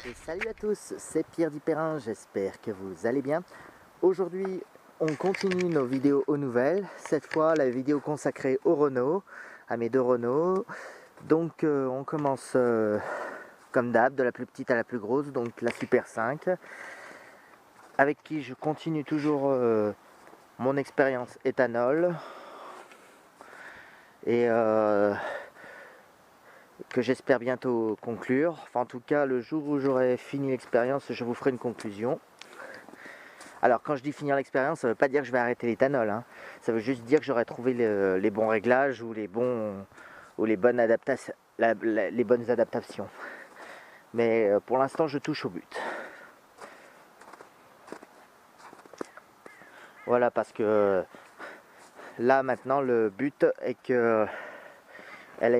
Et salut à tous, c'est Pierre Dipérin, j'espère que vous allez bien. Aujourd'hui, on continue nos vidéos aux nouvelles. Cette fois, la vidéo consacrée au Renault, à mes deux Renault. Donc, on commence comme d'hab, de la plus petite à la plus grosse, donc la Super 5, avec qui je continue toujours mon expérience éthanol. Et que j'espère bientôt conclure. Enfin, en tout cas, le jour où j'aurai fini l'expérience, je vous ferai une conclusion. Alors, quand je dis finir l'expérience, ça ne veut pas dire que je vais arrêter l'éthanol, hein. Ça veut juste dire que j'aurai trouvé les bons réglages ou les bonnes adaptations. Mais pour l'instant, je touche au but. Voilà, parce que là, maintenant, le but est que qu'elle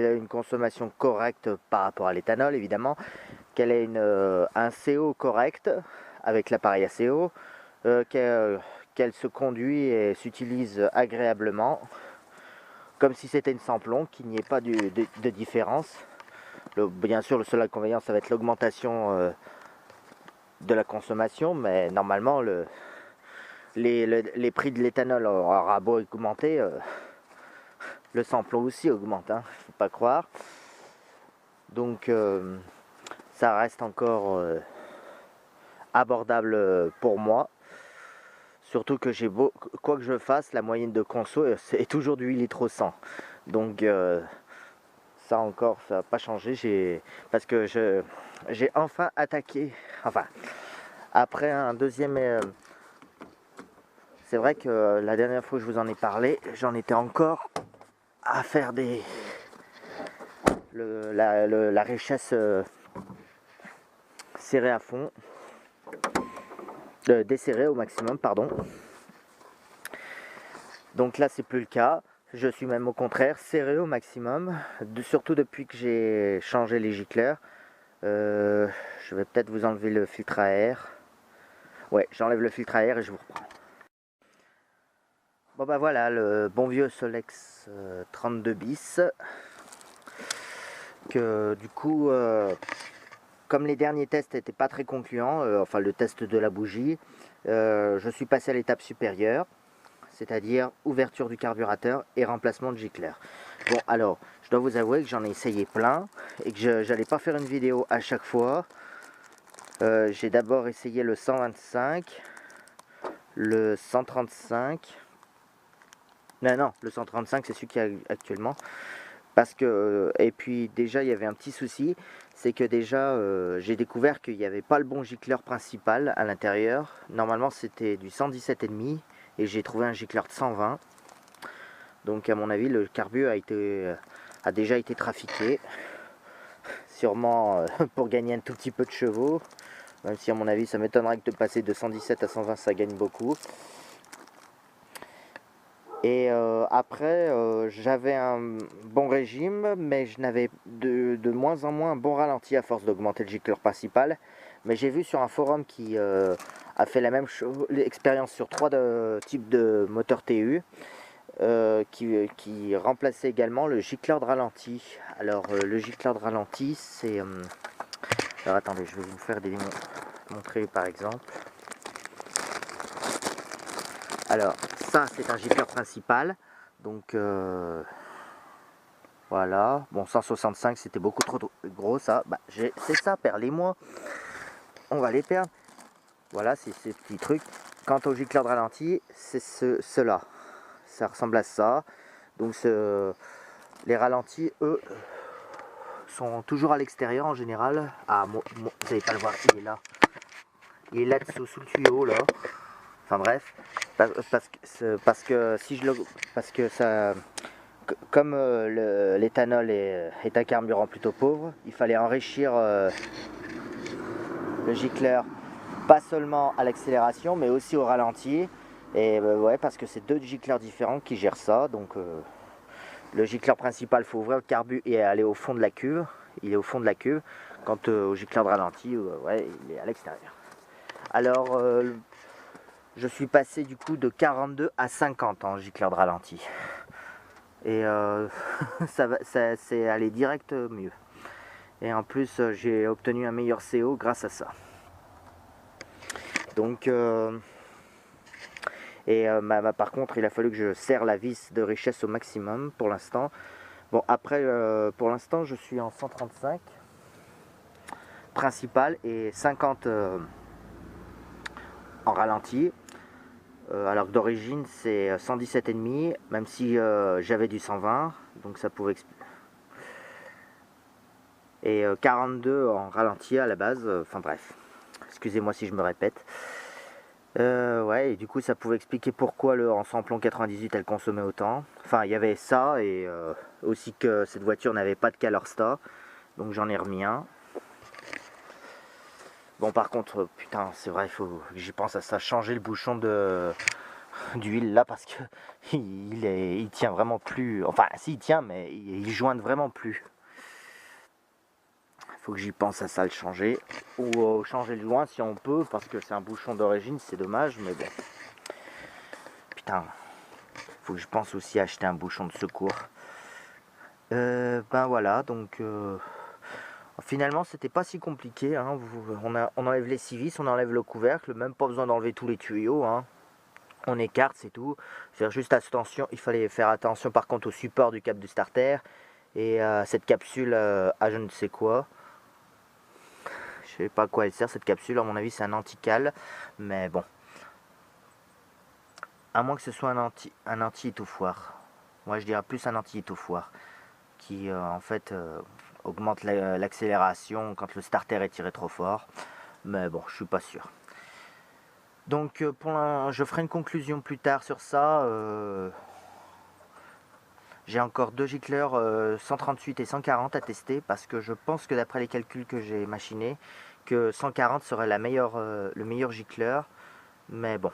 ait une consommation correcte par rapport à l'éthanol, évidemment, qu'elle ait un CO correct avec l'appareil à CO, qu'elle se conduit et s'utilise agréablement, comme si c'était une sans-plomb, qu'il n'y ait pas de différence. Bien sûr, le seul inconvénient, ça va être l'augmentation de la consommation, mais normalement, les prix de l'éthanol aura beau augmenter, le sans-plomb aussi augmente, hein, faut pas croire. Donc ça reste encore abordable pour moi. Surtout que quoi que je fasse, la moyenne de conso est toujours du 8 litres au 100. Donc ça encore, ça n'a pas changé. Parce que j'ai enfin attaqué. Enfin, après un deuxième... c'est vrai que la dernière fois que je vous en ai parlé, j'en étais encore à faire la richesse serrée à fond. Desserrée au maximum, pardon. Donc là, c'est plus le cas. Je suis même au contraire serré au maximum, surtout depuis que j'ai changé les gicleurs. Je vais peut-être vous enlever le filtre à air. Ouais, j'enlève le filtre à air et je vous reprends. Bon bah voilà, le bon vieux Solex 32 bis. Que du coup, comme les derniers tests n'étaient pas très concluants, enfin le test de la bougie, je suis passé à l'étape supérieure. C'est-à-dire ouverture du carburateur et remplacement de gicleur. Bon, alors, je dois vous avouer que j'en ai essayé plein et que je n'allais pas faire une vidéo à chaque fois. J'ai d'abord essayé le 125, le 135. Non, le 135, c'est celui qu'il y a actuellement. Parce que, et puis déjà, il y avait un petit souci, c'est que déjà, j'ai découvert qu'il n'y avait pas le bon gicleur principal à l'intérieur. Normalement, c'était du 117,5 et j'ai trouvé un gicleur de 120. Donc à mon avis, le carbu a déjà été trafiqué, sûrement pour gagner un tout petit peu de chevaux, même si à mon avis ça m'étonnerait que de passer de 117 à 120 ça gagne beaucoup. Et après, j'avais un bon régime, mais je n'avais de moins en moins un bon ralenti à force d'augmenter le gicleur principal. Mais j'ai vu sur un forum qui a fait la même expérience sur 3 types de moteurs TU. Qui remplaçait également le gicleur de ralenti. Alors le gicleur de ralenti, c'est... alors attendez, je vais vous faire montrer par exemple. Alors ça, c'est un gicleur principal. Donc voilà. Bon, 165, c'était beaucoup trop gros ça. Bah, c'est ça, perds-les-moi. On va les perdre. Voilà, c'est ces petits trucs. Quant au gicleur de ralenti, c'est cela. Ça ressemble à ça. Donc les ralentis, eux, sont toujours à l'extérieur en général. Ah, vous n'allez pas le voir, il est là. Il est là sous le tuyau là. Enfin bref, parce que si je le, parce que ça, comme l'éthanol est un carburant plutôt pauvre, il fallait enrichir le gicleur, pas seulement à l'accélération, mais aussi au ralenti. Et ouais, parce que c'est deux gicleurs différents qui gèrent ça, donc. Le gicleur principal, il faut ouvrir le carbu et aller au fond de la cuve. Il est au fond de la cuve. Quant au gicleur de ralenti, ouais, il est à l'extérieur. Alors, je suis passé du coup de 42 à 50 en gicleur de ralenti. Et c'est allé direct mieux. Et en plus, j'ai obtenu un meilleur CO grâce à ça. Donc, par contre, il a fallu que je serre la vis de richesse au maximum pour l'instant. Bon, après, pour l'instant, je suis en 135 principal et 50 en ralenti. Alors que d'origine, c'est 117,5, même si j'avais du 120, donc ça pouvait et 42 en ralenti à la base, enfin bref, excusez-moi si je me répète. Ouais, et du coup ça pouvait expliquer pourquoi en samplon 98 elle consommait autant. Enfin, il y avait ça et aussi que cette voiture n'avait pas de Calorstar, donc j'en ai remis un. Bon, par contre, putain, c'est vrai, il faut que j'y pense à ça, changer le bouchon d'huile là parce que il tient vraiment plus. Enfin, si il tient, mais il jointe vraiment plus. Faut que j'y pense à ça, le changer. Ou changer le joint si on peut, parce que c'est un bouchon d'origine, c'est dommage, mais bon. Putain, faut que je pense aussi à acheter un bouchon de secours. Ben voilà, donc finalement c'était pas si compliqué. Hein. On enlève les civis, on enlève le couvercle, même pas besoin d'enlever tous les tuyaux. Hein. On écarte, c'est tout. Faire juste attention, il fallait faire attention par contre au support du câble du starter et cette capsule à je ne sais quoi. Je sais pas à quoi elle sert cette capsule, à mon avis c'est un anti-cale, mais bon. À moins que ce soit un anti-étouffoir. Moi je dirais plus un anti-étouffoir qui en fait augmente l'accélération quand le starter est tiré trop fort. Mais bon, je suis pas sûr. Donc je ferai une conclusion plus tard sur ça. J'ai encore deux gicleurs 138 et 140 à tester parce que je pense que d'après les calculs que j'ai machinés, que 140 serait le meilleur gicleur. Mais bon.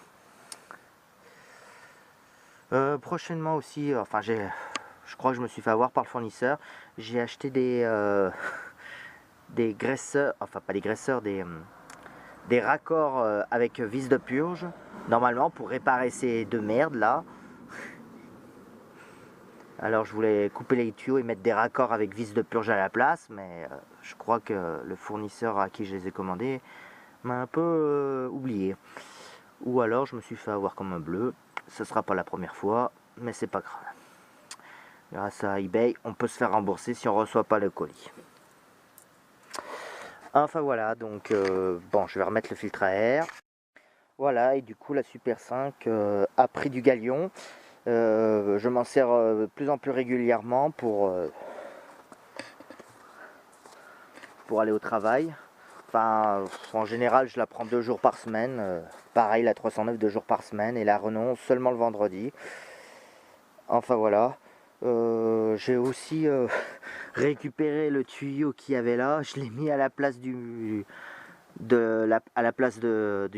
Prochainement aussi, enfin je crois que je me suis fait avoir par le fournisseur. J'ai acheté des graisseurs, enfin pas des graisseurs, des raccords avec vis de purge. Normalement pour réparer ces deux merdes là. Alors je voulais couper les tuyaux et mettre des raccords avec vis de purge à la place, mais je crois que le fournisseur à qui je les ai commandés m'a un peu oublié. Ou alors je me suis fait avoir comme un bleu. Ce sera pas la première fois, mais c'est pas grave. Grâce à eBay, on peut se faire rembourser si on reçoit pas le colis. Enfin voilà, donc bon, je vais remettre le filtre à air. Voilà, et du coup la Super 5 a pris du galion. Je m'en sers de plus en plus régulièrement pour aller au travail. Enfin, en général, je la prends 2 jours par semaine. Pareil, la 309 2 jours par semaine et la Renault seulement le vendredi. Enfin voilà. J'ai aussi récupéré le tuyau qu'il y avait là. Je l'ai mis à la place du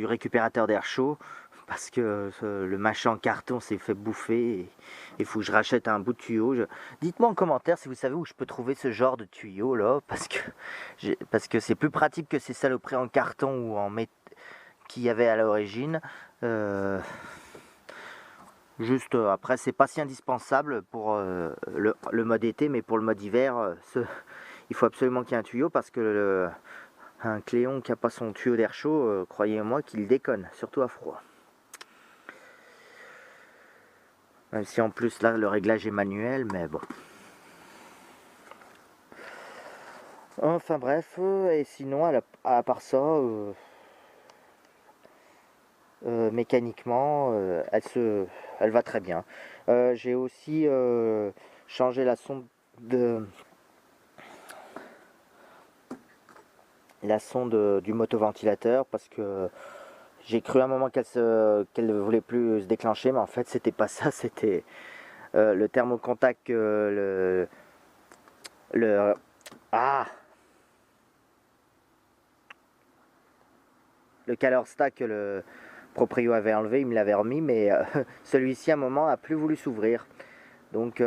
récupérateur d'air chaud parce que le machin en carton s'est fait bouffer et il faut que je rachète un bout de tuyau. Dites-moi en commentaire si vous savez où je peux trouver ce genre de tuyau là parce que c'est plus pratique que ces saloperies en carton ou en qu'il y avait à l'origine. Juste après c'est pas si indispensable pour le mode été, mais pour le mode hiver il faut absolument qu'il y ait un tuyau parce que un Cléon qui n'a pas son tuyau d'air chaud, croyez-moi qu'il déconne, surtout à froid. Même si en plus là le réglage est manuel, mais bon. Enfin bref, et sinon à part ça, mécaniquement, elle va très bien. J'ai aussi changé la sonde du motoventilateur parce que j'ai cru à un moment qu'elle ne voulait plus se déclencher, mais en fait c'était pas ça, c'était le thermocontact, le Calorstar que le proprio avait enlevé, il me l'avait remis, mais celui-ci à un moment a plus voulu s'ouvrir. Donc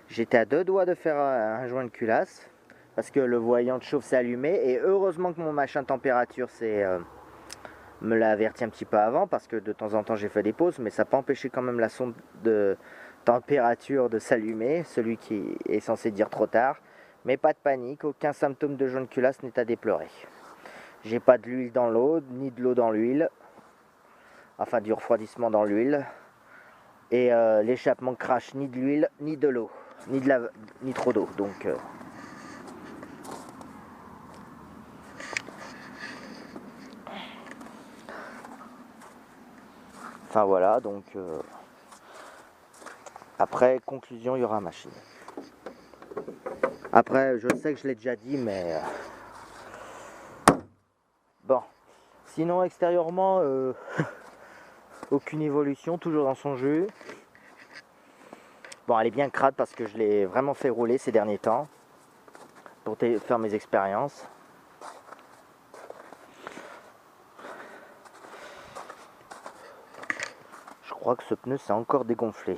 j'étais à 2 doigts de faire un joint de culasse parce que le voyant de chauffe s'est allumé et heureusement que mon machin de température me l'a averti un petit peu avant parce que de temps en temps j'ai fait des pauses, mais ça n'a pas empêché quand même la sonde de température de s'allumer, celui qui est censé dire trop tard. Mais pas de panique, aucun symptôme de jaune culasse n'est à déplorer. J'ai pas de l'huile dans l'eau, ni de l'eau dans l'huile. Enfin du refroidissement dans l'huile. Et l'échappement crache ni de l'huile, ni de l'eau, ni trop d'eau. Donc enfin voilà, donc après conclusion, il y aura machine. Après, je sais que je l'ai déjà dit, mais bon. Sinon, extérieurement, aucune évolution, toujours dans son jus. Bon, elle est bien crade parce que je l'ai vraiment fait rouler ces derniers temps pour faire mes expériences. Je crois que ce pneu s'est encore dégonflé.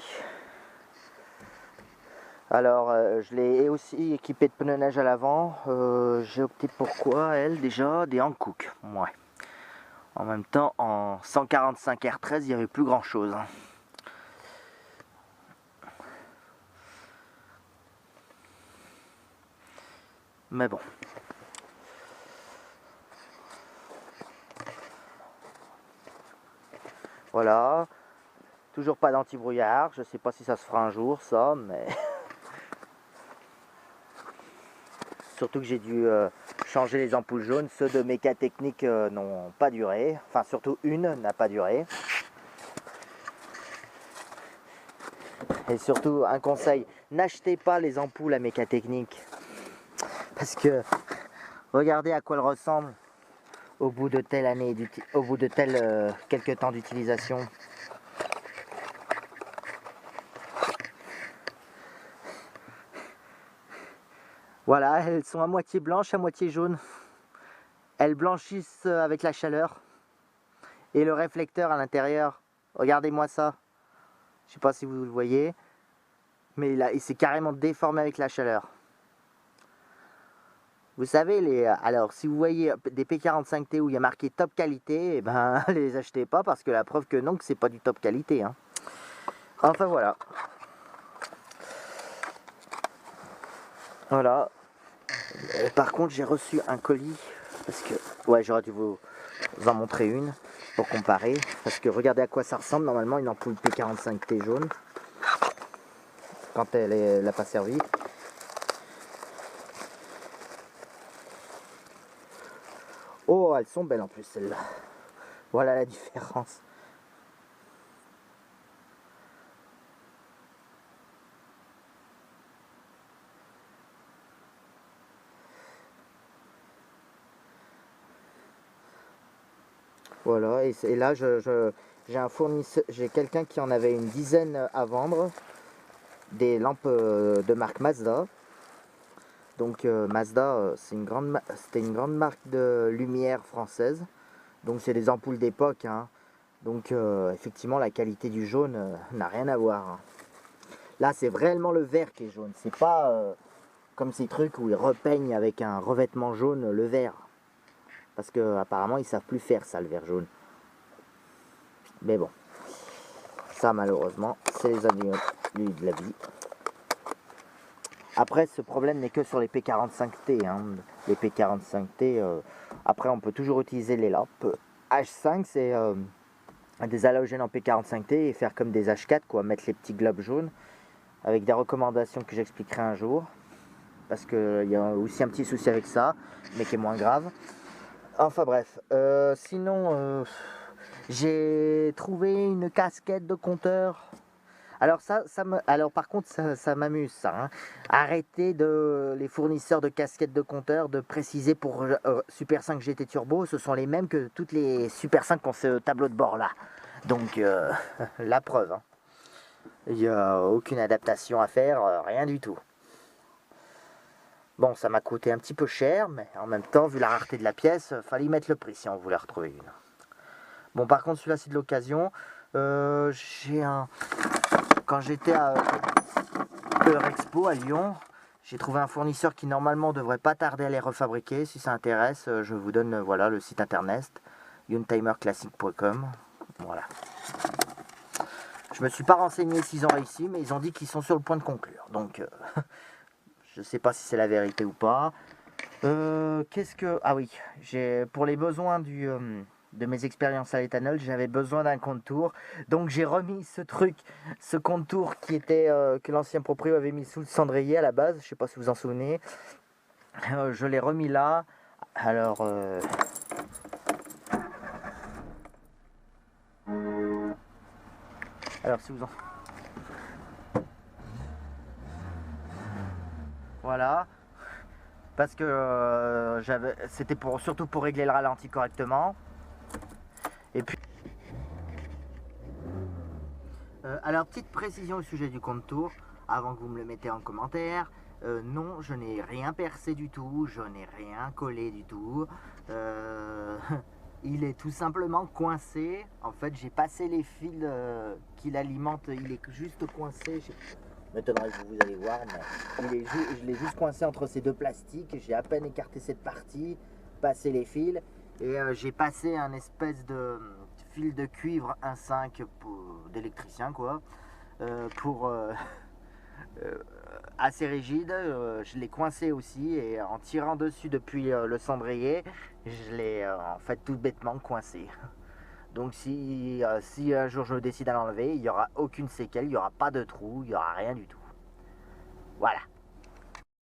Alors, je l'ai aussi équipé de pneus neige à l'avant. J'ai opté pour quoi, elle, déjà? Des Hankook. Ouais. En même temps, en 145 R13, il n'y avait plus grand chose. Hein. Mais bon. Voilà. Toujours pas d'anti-brouillard. Je sais pas si ça se fera un jour, ça, mais... Surtout que j'ai dû changer les ampoules jaunes. Ceux de Mécatechnique n'ont pas duré. Enfin, surtout une n'a pas duré. Et surtout, un conseil, n'achetez pas les ampoules à Mécatechnique. Parce que, regardez à quoi elles ressemblent au bout de telle année, au bout de quelques temps d'utilisation. Voilà, elles sont à moitié blanches, à moitié jaunes. Elles blanchissent avec la chaleur. Et le réflecteur à l'intérieur, regardez-moi ça. Je sais pas si vous le voyez, mais il s'est carrément déformé avec la chaleur. Vous savez, alors si vous voyez des P45T où il y a marqué top qualité, eh ben les achetez pas parce que la preuve que non, que c'est pas du top qualité. Hein. Enfin voilà. Voilà. Par contre, j'ai reçu un colis parce que ouais, j'aurais dû vous en montrer une pour comparer parce que regardez à quoi ça ressemble normalement une ampoule P45T jaune quand elle n'a pas servi. Oh, elles sont belles en plus celles-là. Voilà la différence. Voilà, et là j'ai un fournisseur, j'ai quelqu'un qui en avait une dizaine à vendre, des lampes de marque Mazda. Donc Mazda, c'était une grande marque de lumière française. Donc c'est des ampoules d'époque. Hein. Donc effectivement la qualité du jaune n'a rien à voir. Hein. Là c'est vraiment le vert qui est jaune. C'est pas comme ces trucs où ils repeignent avec un revêtement jaune le vert. Parce que apparemment ils savent plus faire ça le vert jaune. Mais bon, ça malheureusement c'est les aléas de la vie. Après ce problème n'est que sur les P45T. Hein. Les P45T, après on peut toujours utiliser les lampes. H5 c'est des halogènes en P45T et faire comme des H4 quoi, mettre les petits globes jaunes avec des recommandations que j'expliquerai un jour. Parce qu'il y a aussi un petit souci avec ça, mais qui est moins grave. Enfin bref, sinon j'ai trouvé une casquette de compteur. Alors alors par contre ça m'amuse ça. Hein. Arrêtez les fournisseurs de casquettes de compteur de préciser pour Super 5 GT Turbo, ce sont les mêmes que toutes les Super 5 qui ont ce tableau de bord là. Donc la preuve. Hein. Il n'y a aucune adaptation à faire, rien du tout. Bon, ça m'a coûté un petit peu cher, mais en même temps, vu la rareté de la pièce, fallait y mettre le prix si on voulait retrouver une. Bon, par contre, celui-là, c'est de l'occasion. Quand j'étais à Eurexpo à Lyon, j'ai trouvé un fournisseur qui normalement devrait pas tarder à les refabriquer. Si ça intéresse, je vous donne voilà, le site internet yountimerclassic.com. Voilà. Je me suis pas renseigné s'ils ont réussi, mais ils ont dit qu'ils sont sur le point de conclure. Donc, Je sais pas si c'est la vérité ou pas. Qu'est-ce que... Ah oui, pour les besoins de mes expériences à l'éthanol, j'avais besoin d'un contour. Donc j'ai remis ce contour que l'ancien proprio avait mis sous le cendrier à la base. Je sais pas si vous vous en souvenez. Je l'ai remis là. Alors... Alors si vous en... Voilà. Parce que c'était surtout pour régler le ralenti correctement. Et puis... alors, petite précision au sujet du contour, avant que vous me le mettez en commentaire. Non, je n'ai rien percé du tout, je n'ai rien collé du tout. Il est tout simplement coincé. En fait, j'ai passé les fils qui l'alimentent, il est juste coincé. M'étonnerait que vous allez voir, mais je l'ai juste coincé entre ces deux plastiques. J'ai à peine écarté cette partie, passé les fils, et j'ai passé un espèce de fil de cuivre 1,5 d'électricien, quoi, pour assez rigide. Je l'ai coincé aussi, et en tirant dessus depuis le cendrier, je l'ai en fait tout bêtement coincé. Donc si un jour je décide à l'enlever, il n'y aura aucune séquelle, il n'y aura pas de trou, il n'y aura rien du tout. Voilà.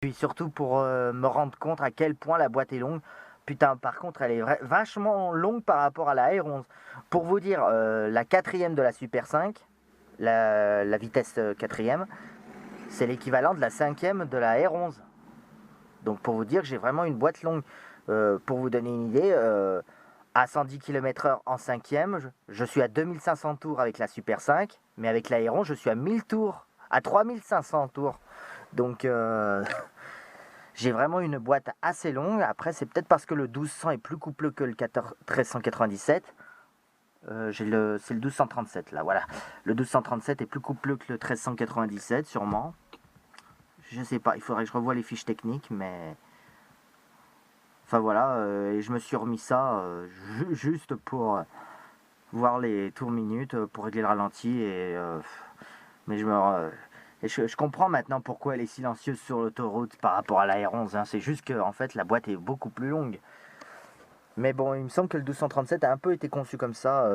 Puis surtout pour me rendre compte à quel point la boîte est longue. Putain, par contre, elle est vachement longue par rapport à la R11. Pour vous dire, la quatrième de la Super 5, la vitesse quatrième, c'est l'équivalent de la cinquième de la R11. Donc pour vous dire que j'ai vraiment une boîte longue. Pour vous donner une idée, à 110 km/h en cinquième, je suis à 2500 tours avec la Super 5, mais avec la R11, je suis à 1000 tours, à 3500 tours. Donc j'ai vraiment une boîte assez longue. Après, c'est peut-être parce que le 1200 est plus coupleux que le 1397. C'est le 1237 là, voilà. Le 1237 est plus coupleux que le 1397, sûrement. Je sais pas, il faudrait que je revoie les fiches techniques, mais... Enfin voilà, et je me suis remis ça juste pour voir les tours minutes, pour régler le ralenti. Mais je comprends maintenant pourquoi elle est silencieuse sur l'autoroute par rapport à la R11. Hein. C'est juste que en fait, la boîte est beaucoup plus longue. Mais bon, il me semble que le 1237 a un peu été conçu comme ça.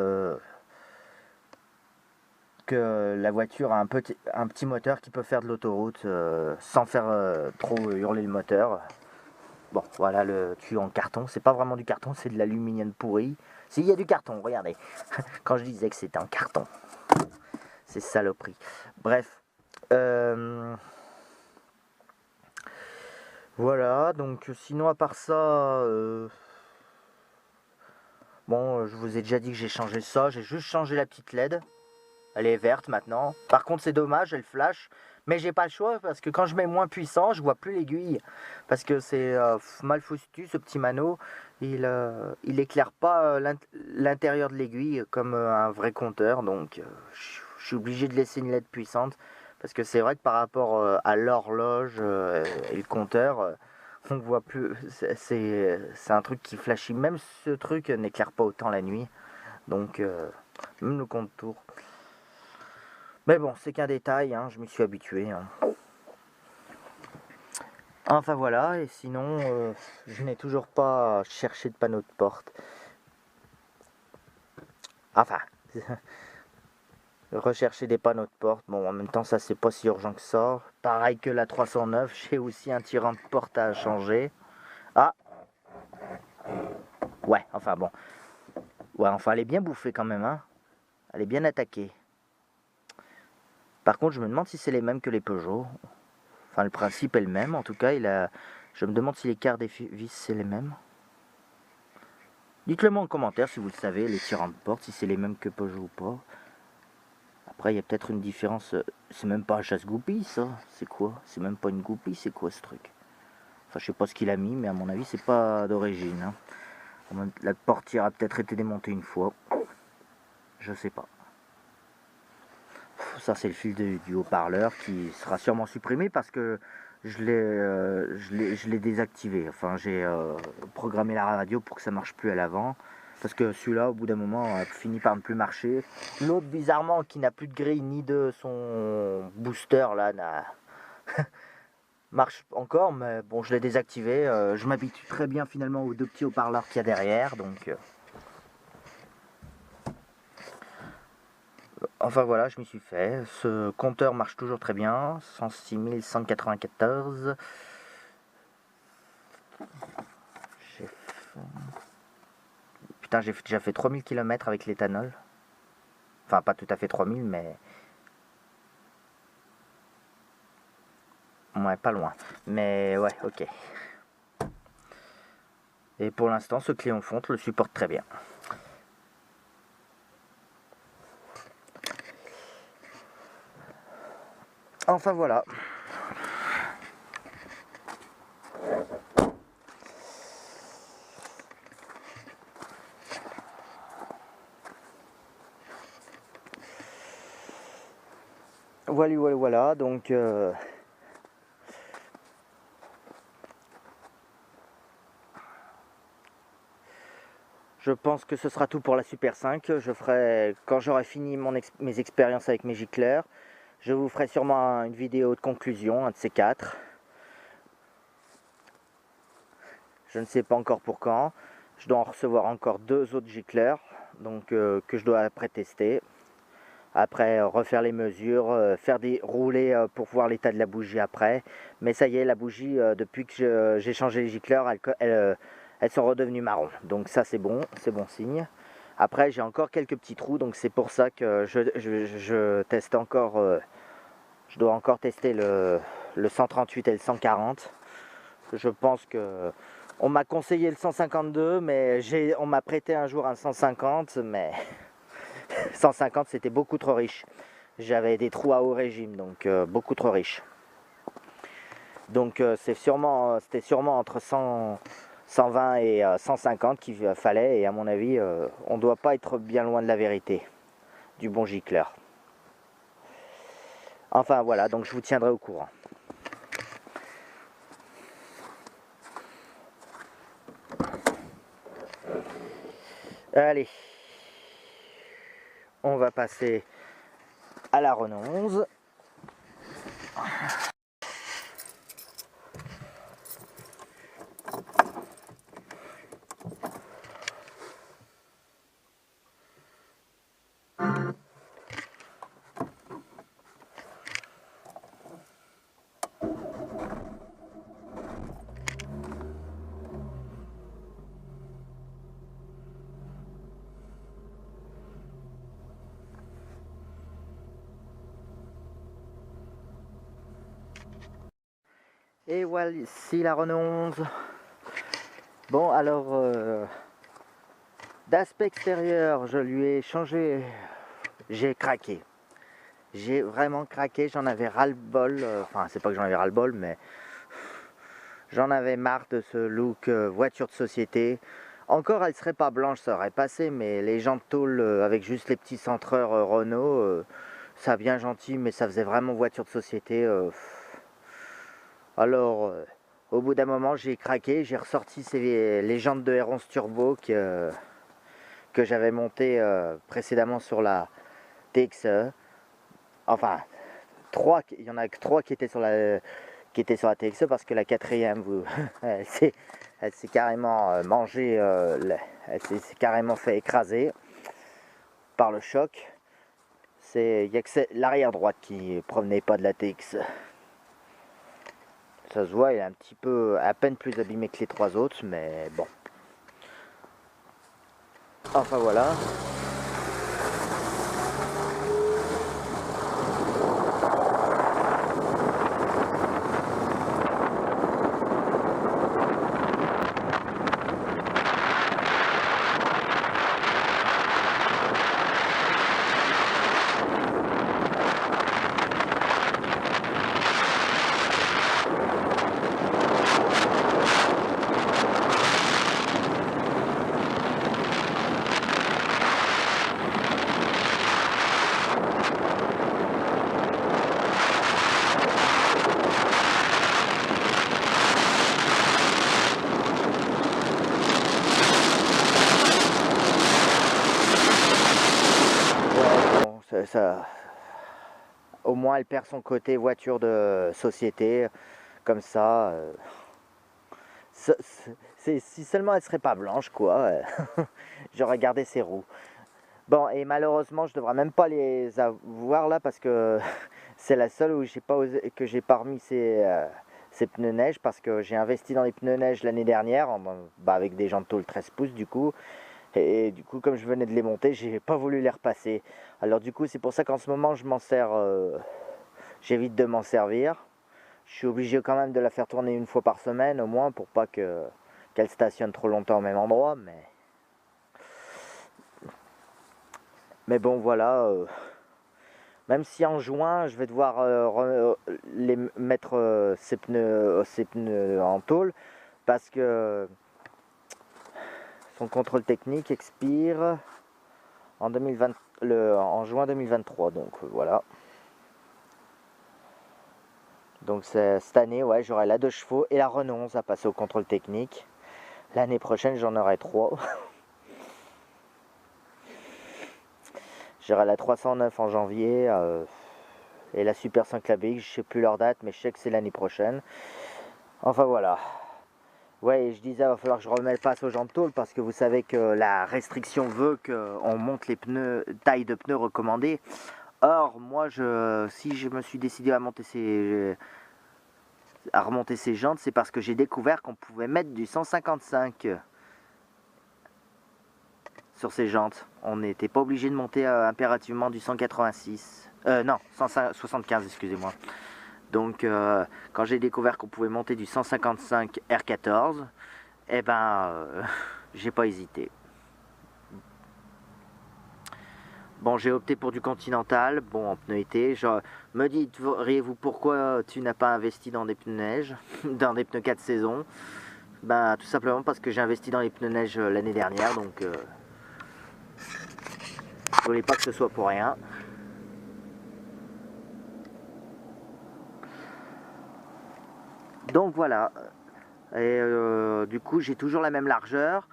Que la voiture a un petit moteur qui peut faire de l'autoroute sans faire trop hurler le moteur. Bon, voilà le tuyau en carton. C'est pas vraiment du carton, c'est de l'aluminium pourri. S'il y a du carton, regardez. Quand je disais que c'était en carton. C'est saloperie. Bref. Voilà, donc sinon à part ça... bon, je vous ai déjà dit que j'ai changé ça. J'ai juste changé la petite LED. Elle est verte maintenant. Par contre, c'est dommage, elle flash. Mais j'ai pas le choix parce que quand je mets moins puissant, je vois plus l'aiguille. Parce que c'est mal foutu ce petit mano. Il éclaire pas l'intérieur de l'aiguille comme un vrai compteur. Donc je suis obligé de laisser une LED puissante. Parce que c'est vrai que par rapport à l'horloge et le compteur, on voit plus. C'est un truc qui flashit. Même ce truc n'éclaire pas autant la nuit. Donc même le contour. Mais bon, c'est qu'un détail, hein, je m'y suis habitué. Hein. Enfin voilà, et sinon, je n'ai toujours pas cherché de panneau de porte. Enfin, rechercher des panneaux de porte, bon, en même temps, ça c'est pas si urgent que ça. Pareil que la 309, j'ai aussi un tirant de porte à changer. Ah, ouais, enfin bon. Ouais, enfin, elle est bien bouffée quand même, hein. Elle est bien attaquée. Par contre, je me demande si c'est les mêmes que les Peugeot. Enfin, le principe est le même. En tout cas, je me demande si les quarts des vis, c'est les mêmes. Dites-le moi en commentaire si vous le savez, les tirants de porte, si c'est les mêmes que Peugeot ou pas. Après, il y a peut-être une différence. C'est même pas un chasse-goupille, ça. C'est quoi? C'est même pas une goupille, c'est quoi ce truc? Enfin, je sais pas ce qu'il a mis, mais à mon avis, c'est pas d'origine. Hein. La portière a peut-être été démontée une fois. Je sais pas. Ça, c'est le fil du haut-parleur qui sera sûrement supprimé parce que je l'ai désactivé. Enfin, j'ai programmé la radio pour que ça marche plus à l'avant. Parce que celui-là, au bout d'un moment, a fini par ne plus marcher. L'autre, bizarrement, qui n'a plus de grille ni de son booster, là, marche encore, mais bon, je l'ai désactivé. Je m'habitue très bien finalement aux deux petits haut-parleurs qu'il y a derrière, donc enfin voilà, je m'y suis fait. Ce compteur marche toujours très bien, 106 194. J'ai fait... Putain, j'ai déjà fait 3000 km avec l'éthanol. Enfin, pas tout à fait 3000, mais... Ouais, pas loin. Mais ouais, ok. Et pour l'instant, ce Cléon Fonte le supporte très bien. Enfin voilà. Voilà, donc je pense que ce sera tout pour la Super 5. Je ferai, quand j'aurai fini mes expériences avec mes gicleurs, je vous ferai sûrement une vidéo de conclusion, un de ces quatre. Je ne sais pas encore pour quand. Je dois en recevoir encore 2 autres gicleurs, donc que je dois après tester. Après refaire les mesures, faire des roulés pour voir l'état de la bougie après. Mais ça y est, la bougie, depuis que j'ai changé les gicleurs, elles sont redevenues marron. Donc ça c'est bon signe. Après j'ai encore quelques petits trous, donc c'est pour ça que je teste encore. Je dois encore tester le 138 et le 140. Je pense que on m'a conseillé le 152, mais on m'a prêté un jour un 150, mais 150 c'était beaucoup trop riche. J'avais des trous à haut régime, donc beaucoup trop riche. Donc c'était sûrement entre 120 et 150 qu'il fallait, et à mon avis, on ne doit pas être bien loin de la vérité, du bon gicleur. Enfin voilà, donc je vous tiendrai au courant. Allez, on va passer à la Renault 11. Et voilà, ici la Renault 11. Bon, alors, d'aspect extérieur, je lui ai changé. J'ai craqué. J'ai vraiment craqué, j'en avais ras-le-bol. Enfin, c'est pas que j'en avais ras-le-bol, mais j'en avais marre de ce look voiture de société. Encore, elle serait pas blanche, ça aurait passé, mais les jantes tôle avec juste les petits centreurs Renault, ça bien gentil, mais ça faisait vraiment voiture de société. Alors, au bout d'un moment, j'ai craqué, j'ai ressorti les jantes de R11 Turbo que j'avais montées précédemment sur la TXE. Enfin, il y en a que 3 qui étaient sur la TXE, parce que la quatrième, elle s'est carrément mangée, elle s'est carrément fait écraser par le choc. Il n'y a que l'arrière droite qui provenait pas de la TXE. Ça se voit, il est un petit peu, à peine plus abîmé que les 3 autres, mais bon. Enfin voilà. Bon, au moins elle perd son côté voiture de société. Comme ça, si seulement elle serait pas blanche, quoi, j'aurais gardé ces roues. Bon, et malheureusement, je devrais même pas les avoir là parce que c'est la seule où j'ai pas osé, que j'ai pas remis ces pneus neige parce que j'ai investi dans les pneus neige l'année dernière avec des jantes tôle 13 pouces du coup. Et du coup, comme je venais de les monter, j'ai pas voulu les repasser. Alors du coup, c'est pour ça qu'en ce moment, je m'en sers, j'évite de m'en servir. Je suis obligé quand même de la faire tourner une fois par semaine au moins pour pas qu'elle stationne trop longtemps au même endroit. Mais bon, voilà. Même si en juin, je vais devoir les mettre ces pneus en tôle parce que son contrôle technique expire en 2020, en juin 2023. Donc voilà. Donc cette année, ouais, j'aurai la 2 chevaux et la Renault 11 à passer au contrôle technique. L'année prochaine, j'en aurai 3. J'aurai la 309 en janvier et la Super 5 Labix, je sais plus leur date, mais je sais que c'est l'année prochaine. Enfin voilà. Ouais, et je disais, il va falloir que je remette passe aux jantes tôle parce que vous savez que la restriction veut qu'on monte les pneus, taille de pneus recommandée. Or, moi, si je me suis décidé à remonter ces jantes, c'est parce que j'ai découvert qu'on pouvait mettre du 155 sur ces jantes. On n'était pas obligé de monter impérativement du 186. Non, 175, excusez-moi. Donc, quand j'ai découvert qu'on pouvait monter du 155 R14, eh ben, j'ai pas hésité. Bon, j'ai opté pour du Continental, bon, en pneu été. Me dites-vous pourquoi tu n'as pas investi dans des pneus neige, dans des pneus 4 saisons? Ben, tout simplement parce que j'ai investi dans les pneus neige l'année dernière, donc je voulais pas que ce soit pour rien. Donc voilà, et du coup j'ai toujours la même largeur.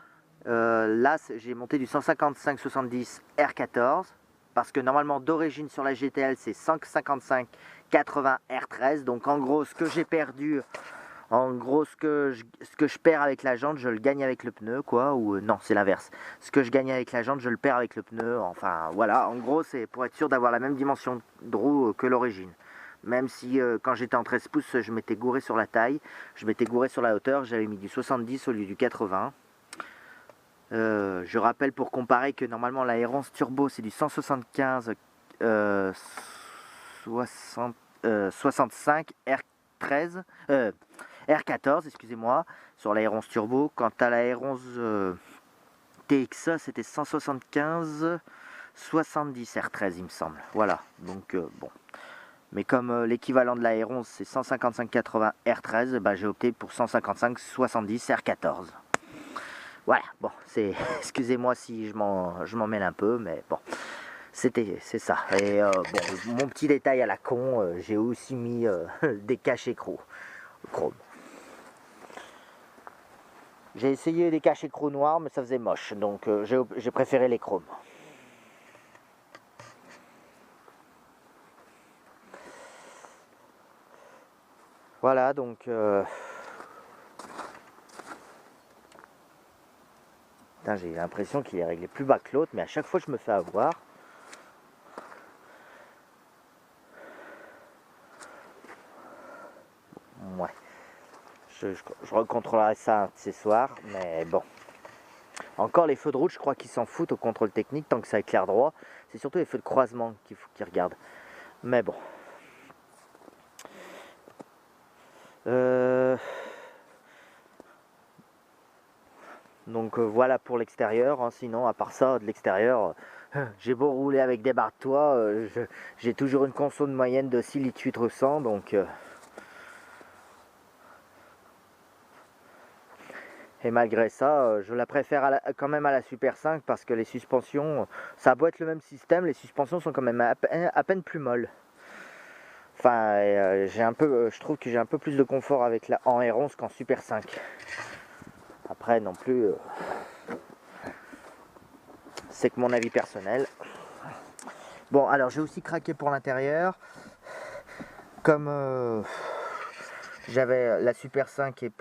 Là j'ai monté du 155-70 R14 parce que normalement d'origine sur la GTL c'est 155-80 R13. Donc en gros ce que j'ai perdu, en gros ce que je perds avec la jante je le gagne avec le pneu quoi, ou non c'est l'inverse. Ce que je gagne avec la jante je le perds avec le pneu. Enfin voilà, en gros c'est pour être sûr d'avoir la même dimension de roue que l'origine. Même si quand j'étais en 13 pouces, je m'étais gouré sur la taille, je m'étais gouré sur la hauteur, j'avais mis du 70 au lieu du 80. Je rappelle pour comparer que normalement la R11 Turbo c'est du 175 65 R13 R14 excusez-moi sur la R11 Turbo. Quant à la R11 TXA c'était 175 70 R13 il me semble. Voilà donc bon. Mais comme l'équivalent de la R11 c'est 155-80 R13, bah, j'ai opté pour 155-70 R14. Voilà, bon, excusez-moi si je m'en mêle un peu, mais bon, c'est ça. Et bon, mon petit détail à la con, j'ai aussi mis des cachets chrome. J'ai essayé des cachets chrome noirs, mais ça faisait moche, donc j'ai préféré les chromes. Voilà, donc j'ai l'impression qu'il est réglé plus bas que l'autre, mais à chaque fois je me fais avoir. Ouais. Je recontrôlerai ça ce soir, mais bon. Encore les feux de route, je crois qu'ils s'en foutent au contrôle technique tant que ça éclaire droit. C'est surtout les feux de croisement qu'il faut qu'ils regardent. Mais bon. Donc voilà pour l'extérieur, hein. Sinon à part ça de l'extérieur, j'ai beau rouler avec des barres de toit, j'ai toujours une conso de moyenne de 6 litres 800 donc et malgré ça, je la préfère quand même à la Super 5 parce que les suspensions, ça a beau être le même système, les suspensions sont quand même à peine plus molles. Enfin, je trouve que j'ai un peu plus de confort avec en R11 qu'en Super 5. Après, non plus, c'est que mon avis personnel. Bon, alors j'ai aussi craqué pour l'intérieur. Comme J'avais la Super 5 est,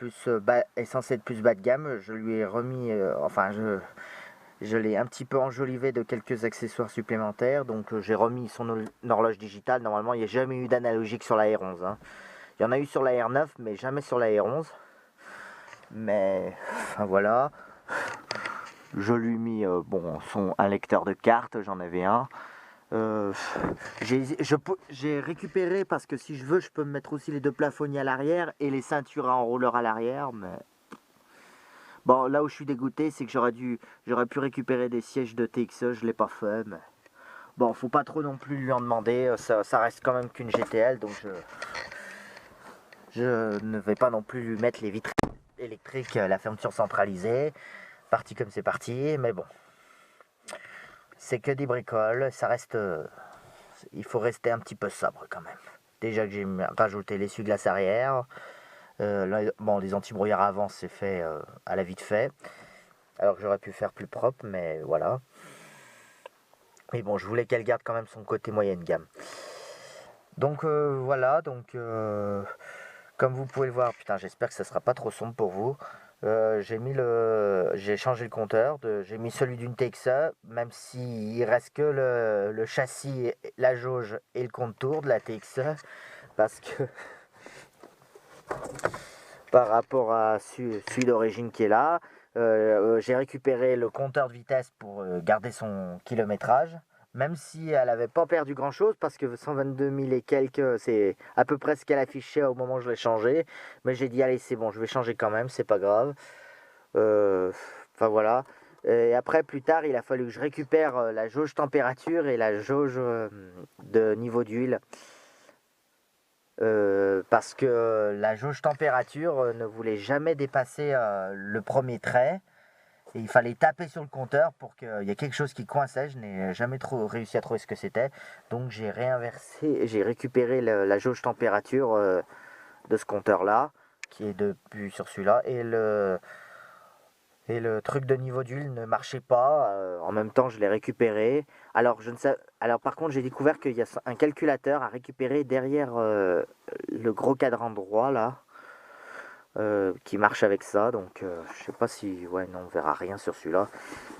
est censée être plus bas de gamme. Je lui ai remis, enfin je l'ai un petit peu enjolivé de quelques accessoires supplémentaires. Donc j'ai remis son horloge digitale. Normalement il n'y a jamais eu d'analogique sur la R11. Hein. Il y en a eu sur la R9 mais jamais sur la R11. Mais enfin voilà. Je lui ai mis un lecteur de cartes, j'en avais un. J'ai récupéré parce que si je veux, je peux me mettre aussi les deux plafonniers à l'arrière et les ceintures à enrouleur à l'arrière. Mais bon, là où je suis dégoûté, c'est que j'aurais pu récupérer des sièges de TXE, je l'ai pas fait. Mais bon, faut pas trop non plus lui en demander. Ça reste quand même qu'une GTL, donc je ne vais pas non plus lui mettre les vitres électriques, la fermeture centralisée. Parti comme c'est parti, mais bon. C'est que des bricoles, ça reste... il faut rester un petit peu sobre quand même. Déjà que j'ai rajouté l'essuie-glace arrière. Bon, les anti-brouillards avant, c'est fait à la vite fait. Alors que j'aurais pu faire plus propre, mais voilà. Mais bon, je voulais qu'elle garde quand même son côté moyenne gamme. Donc voilà, comme vous pouvez le voir, putain, j'espère que ça sera pas trop sombre pour vous. J'ai changé le compteur, j'ai mis celui d'une TXA, même s'il reste que le châssis, la jauge et le contour de la TXA, parce que par rapport à celui d'origine qui est là, j'ai récupéré le compteur de vitesse pour garder son kilométrage. Même si elle n'avait pas perdu grand chose, parce que 122 000 et quelques, c'est à peu près ce qu'elle affichait au moment où je l'ai changé. Mais j'ai dit, allez, c'est bon, je vais changer quand même, c'est pas grave. Enfin voilà. Et après, plus tard, il a fallu que je récupère la jauge température et la jauge de niveau d'huile. Parce que la jauge température ne voulait jamais dépasser le premier trait. Et il fallait taper sur le compteur pour qu'il y ait quelque chose qui coinçait. Je n'ai jamais trop réussi à trouver ce que c'était. Donc j'ai réinversé, j'ai récupéré la jauge température de ce compteur-là, qui est depuis sur celui-là. Et le truc de niveau d'huile ne marchait pas. En même temps, je l'ai récupéré. Alors, par contre, j'ai découvert qu'il y a un calculateur à récupérer derrière le gros cadran droit, là. Qui marche avec ça, donc je sais pas si... Ouais, non, on verra rien sur celui-là.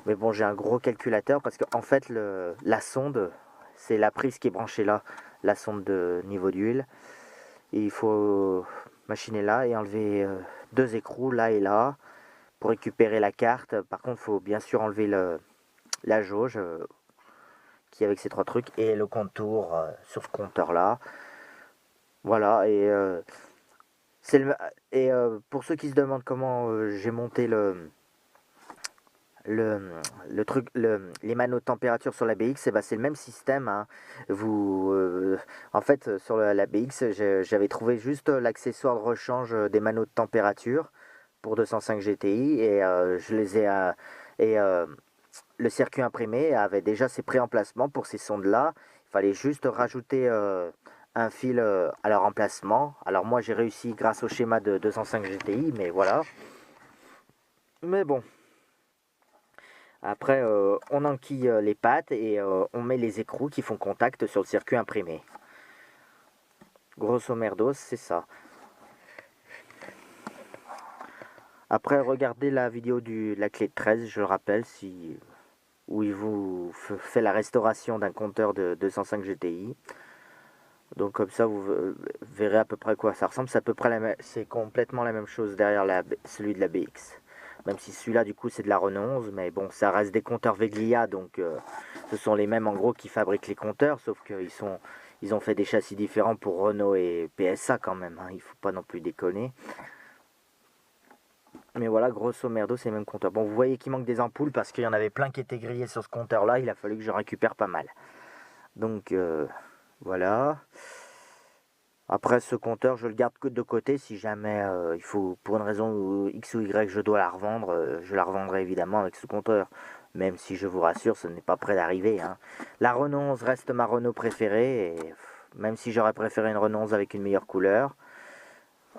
Mais bon, j'ai un gros calculateur parce qu'en fait, la sonde, c'est la prise qui est branchée là, la sonde de niveau d'huile. Et il faut machiner là et enlever deux écrous, là et là, pour récupérer la carte. Par contre, il faut bien sûr enlever la jauge, qui est avec ces trois trucs, et le contour sur ce compteur-là. Voilà, et pour ceux qui se demandent comment j'ai monté le truc, les manos de température sur la BX, ben c'est le même système. Hein. En fait, sur la BX, j'avais trouvé juste l'accessoire de rechange des manos de température pour 205 GTI et je les ai le circuit imprimé avait déjà ses pré-emplacements pour ces sondes-là. Il fallait juste rajouter un fil à leur emplacement. Alors moi j'ai réussi grâce au schéma de 205 GTI, mais voilà. Mais bon. Après, on enquille les pattes et on met les écrous qui font contact sur le circuit imprimé. Grosso merdo, c'est ça. Après, regardez la vidéo de la clé de 13, je le rappelle, où il vous fait la restauration d'un compteur de 205 GTI. Donc comme ça, vous verrez à peu près à quoi ça ressemble. C'est complètement la même chose derrière celui de la BX. Même si celui-là, du coup, c'est de la Renault 11. Mais bon, ça reste des compteurs Veglia. Donc, ce sont les mêmes, en gros, qui fabriquent les compteurs. Sauf qu'ils ont fait des châssis différents pour Renault et PSA quand même. Hein, il ne faut pas non plus déconner. Mais voilà, grosso merdo, c'est les mêmes compteurs. Bon, vous voyez qu'il manque des ampoules parce qu'il y en avait plein qui étaient grillés sur ce compteur-là. Il a fallu que je récupère pas mal. Donc, voilà. Après, ce compteur, je le garde de côté. Si jamais il faut, pour une raison X ou Y, je dois la revendre, je la revendrai évidemment avec ce compteur. Même si je vous rassure, ce n'est pas près d'arriver. Hein. La Renault 11 reste ma Renault préférée. Et même si j'aurais préféré une Renault 11 avec une meilleure couleur.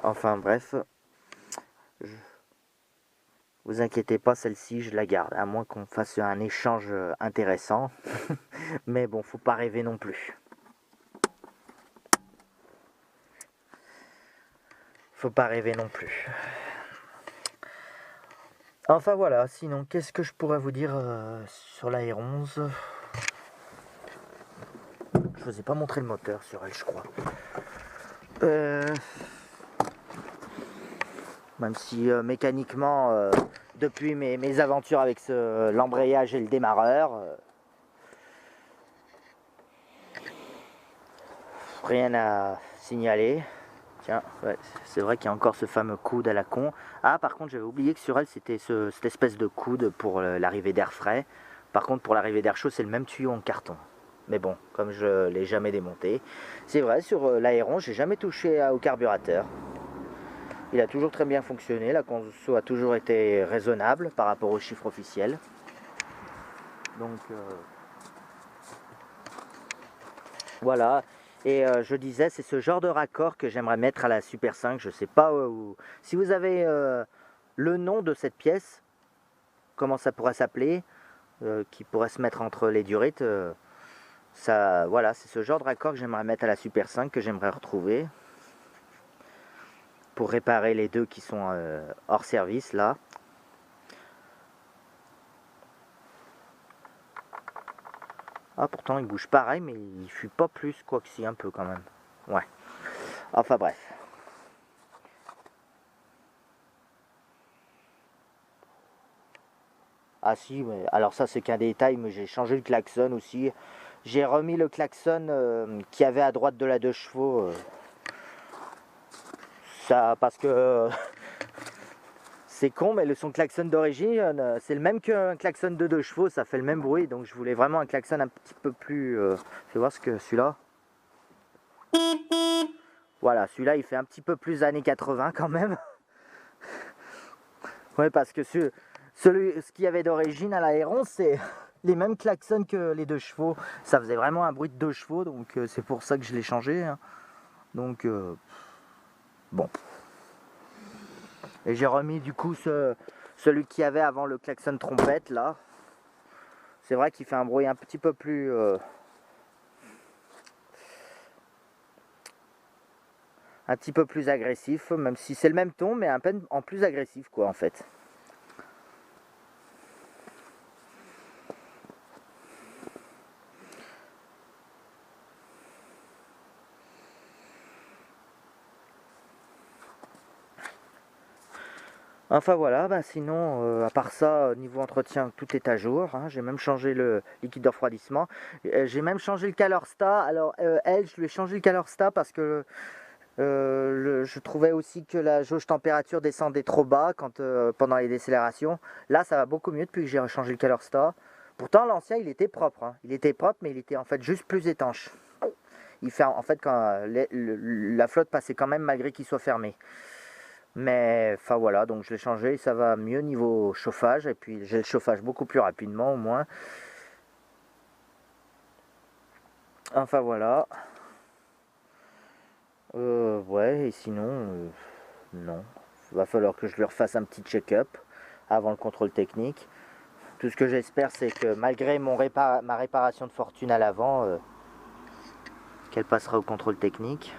Enfin bref. Vous inquiétez pas, celle-ci, je la garde. À moins qu'on fasse un échange intéressant. Mais bon, faut pas rêver non plus. faut pas rêver non plus. Enfin voilà, sinon qu'est-ce que je pourrais vous dire sur la R11? Je vous ai pas montré le moteur sur elle, je crois. Même si mécaniquement, depuis mes aventures avec l'embrayage et le démarreur, rien à signaler. Tiens, ouais, c'est vrai qu'il y a encore ce fameux coude à la con. Ah, par contre, j'avais oublié que sur elle, c'était cette espèce de coude pour l'arrivée d'air frais. Par contre, pour l'arrivée d'air chaud, c'est le même tuyau en carton. Mais bon, comme je ne l'ai jamais démonté. C'est vrai, sur l'Aéron, j'ai jamais touché au carburateur. Il a toujours très bien fonctionné. La conso a toujours été raisonnable par rapport aux chiffres officiels. Donc, voilà. Et je disais, c'est ce genre de raccord que j'aimerais mettre à la Super 5. Je ne sais pas où. Si vous avez le nom de cette pièce, comment ça pourrait s'appeler, qui pourrait se mettre entre les durites, ça, voilà, c'est ce genre de raccord que j'aimerais mettre à la Super 5, que j'aimerais retrouver pour réparer les deux qui sont hors service là. Ah, pourtant il bouge pareil, mais il fuit pas plus, quoi que si, un peu quand même. Ouais. Enfin bref. Ah si, mais alors ça c'est qu'un détail, mais j'ai changé le klaxon aussi. J'ai remis le klaxon qu'il y avait à droite de la 2 chevaux. Ça, parce que c'est con, mais son klaxon d'origine, c'est le même qu'un klaxon de 2 chevaux, ça fait le même bruit. Donc je voulais vraiment un klaxon un petit peu plus... fais voir ce que celui-là... Voilà, celui-là il fait un petit peu plus années 80 quand même. Ouais, parce que ce qu'il y avait d'origine à l'Aéron, c'est les mêmes klaxons que les 2 chevaux. Ça faisait vraiment un bruit de 2 chevaux, donc c'est pour ça que je l'ai changé. Hein. Donc, bon. Et j'ai remis du coup celui qu'il y avait avant le klaxon trompette, là. C'est vrai qu'il fait un bruit un petit peu plus... un petit peu plus agressif, même si c'est le même ton, mais un peu en plus agressif, quoi, en fait. Enfin voilà, bah sinon, à part ça, niveau entretien, tout est à jour. Hein. J'ai même changé le liquide de refroidissement. J'ai même changé le Calorstat. Alors, elle, je lui ai changé le Calorstat parce que je trouvais aussi que la jauge température descendait trop bas pendant les décélérations. Là, ça va beaucoup mieux depuis que j'ai changé le Calorstat. Pourtant, l'ancien, il était propre. Hein. Il était propre, mais il était en fait juste plus étanche. Il fait en fait quand la flotte passait quand même malgré qu'il soit fermé. Mais enfin voilà, donc je l'ai changé et ça va mieux niveau chauffage. Et puis j'ai le chauffage beaucoup plus rapidement au moins. Enfin voilà. Ouais, et sinon, non. Il va falloir que je lui refasse un petit check-up avant le contrôle technique. Tout ce que j'espère, c'est que malgré ma réparation de fortune à l'avant, qu'elle passera au contrôle technique.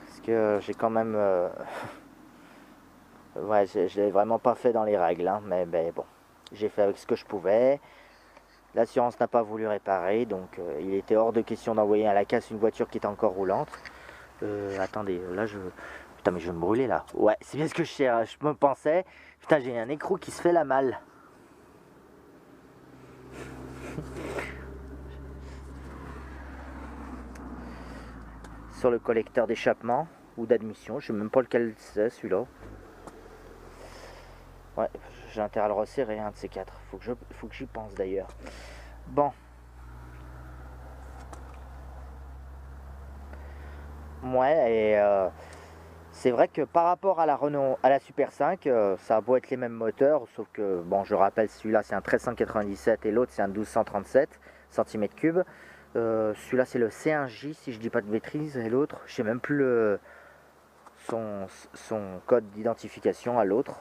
Parce que j'ai quand même... ouais, je l'ai vraiment pas fait dans les règles, hein, mais bon. J'ai fait avec ce que je pouvais. L'assurance n'a pas voulu réparer, donc il était hors de question d'envoyer à la casse une voiture qui était encore roulante. Attendez, là je... Putain, mais je vais me brûler là. Ouais, c'est bien ce que je me pensais. Putain, j'ai un écrou qui se fait la malle. Sur le collecteur d'échappement ou d'admission, je sais même pas lequel c'est celui-là. Ouais, j'ai intérêt à le resserrer, un de ces quatre. Faut que j'y pense d'ailleurs. Bon. Ouais, et c'est vrai que par rapport à la Renault, à la Super 5, ça a beau être les mêmes moteurs, sauf que, bon, je rappelle, celui-là c'est un 1397 et l'autre c'est un 1237 cm3. Celui-là c'est le C1J, si je dis pas de bêtises, et l'autre, je sais même plus son code d'identification à l'autre.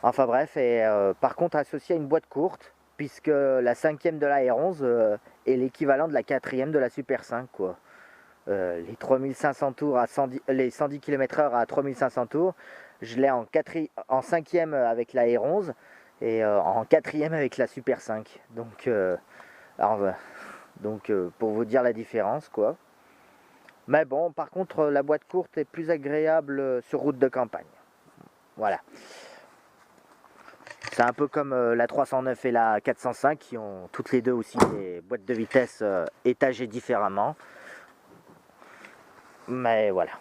Enfin bref, et par contre associé à une boîte courte, puisque la 5e de la R11 est l'équivalent de la 4e de la Super 5, quoi. les 3500 tours à 110, les 110 km/h à 3500 tours. Je l'ai en 5e avec la R11 et en 4e avec la Super 5. Donc, pour vous dire la différence, quoi. Mais bon, par contre, la boîte courte est plus agréable sur route de campagne. Voilà. C'est un peu comme la 309 et la 405 qui ont toutes les deux aussi des boîtes de vitesse étagées différemment. Mais voilà.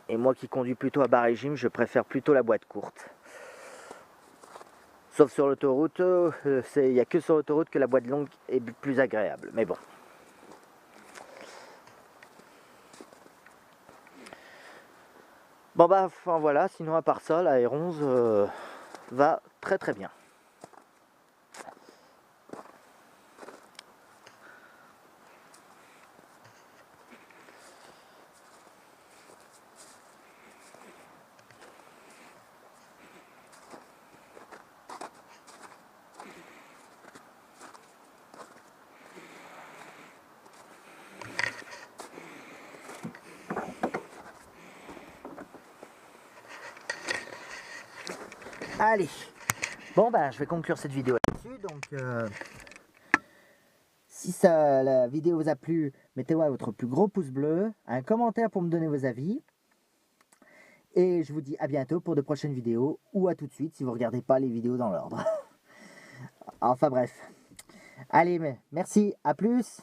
Et moi qui conduis plutôt à bas régime, je préfère plutôt la boîte courte. Sauf sur l'autoroute, il n'y a que sur l'autoroute que la boîte longue est plus agréable. Mais bon. Bon bah, enfin voilà, sinon à part ça, la R11 va très très bien. Allez, bon bah je vais conclure cette vidéo là-dessus. Donc si la vidéo vous a plu, mettez-moi votre plus gros pouce bleu, un commentaire pour me donner vos avis. Et je vous dis à bientôt pour de prochaines vidéos, ou à tout de suite si vous ne regardez pas les vidéos dans l'ordre. Enfin bref. Allez, merci, à plus.